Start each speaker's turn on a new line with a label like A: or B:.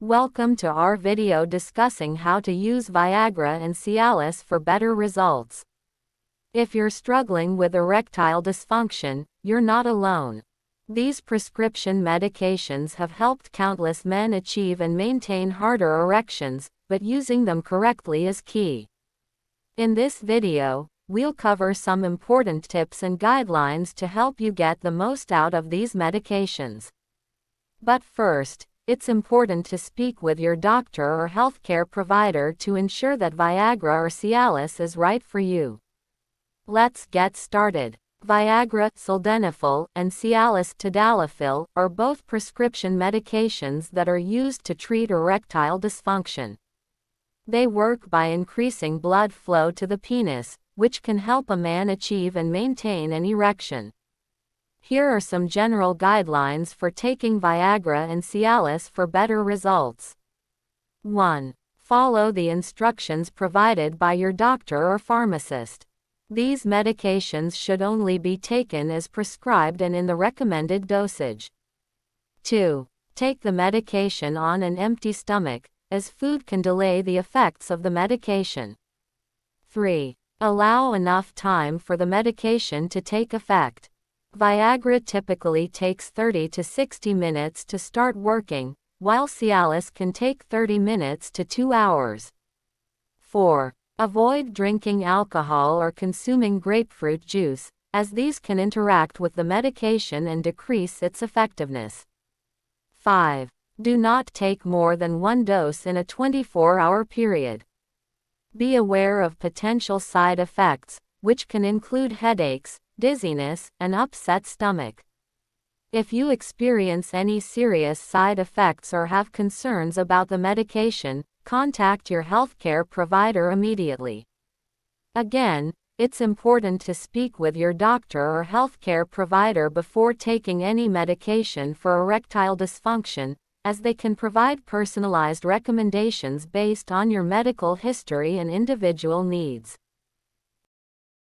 A: Welcome to our video discussing how to use Viagra and Cialis for better results. If you're struggling with erectile dysfunction, you're not alone. These prescription medications have helped countless men achieve and maintain harder erections, but using them correctly is key. In this video, we'll cover some important tips and guidelines to help you get the most out of these medications. But first, it's important to speak with your doctor or healthcare provider to ensure that Viagra or Cialis is right for you. Let's get started. Viagra, sildenafil, and Cialis, tadalafil, are both prescription medications that are used to treat erectile dysfunction. They work by increasing blood flow to the penis, which can help a man achieve and maintain an erection. Here are some general guidelines for taking Viagra and Cialis for better results. 1. Follow the instructions provided by your doctor or pharmacist. These medications should only be taken as prescribed and in the recommended dosage. 2. Take the medication on an empty stomach, as food can delay the effects of the medication. 3. Allow enough time for the medication to take effect. Viagra typically takes 30 to 60 minutes to start working, while Cialis can take 30 minutes to 2 hours. 4. Avoid drinking alcohol or consuming grapefruit juice, as these can interact with the medication and decrease its effectiveness. 5. Do not take more than one dose in a 24-hour period. Be aware of potential side effects, which can include headaches, dizziness, and upset stomach. If you experience any serious side effects or have concerns about the medication, contact your healthcare provider immediately. Again, it's important to speak with your doctor or healthcare provider before taking any medication for erectile dysfunction, as they can provide personalized recommendations based on your medical history and individual needs.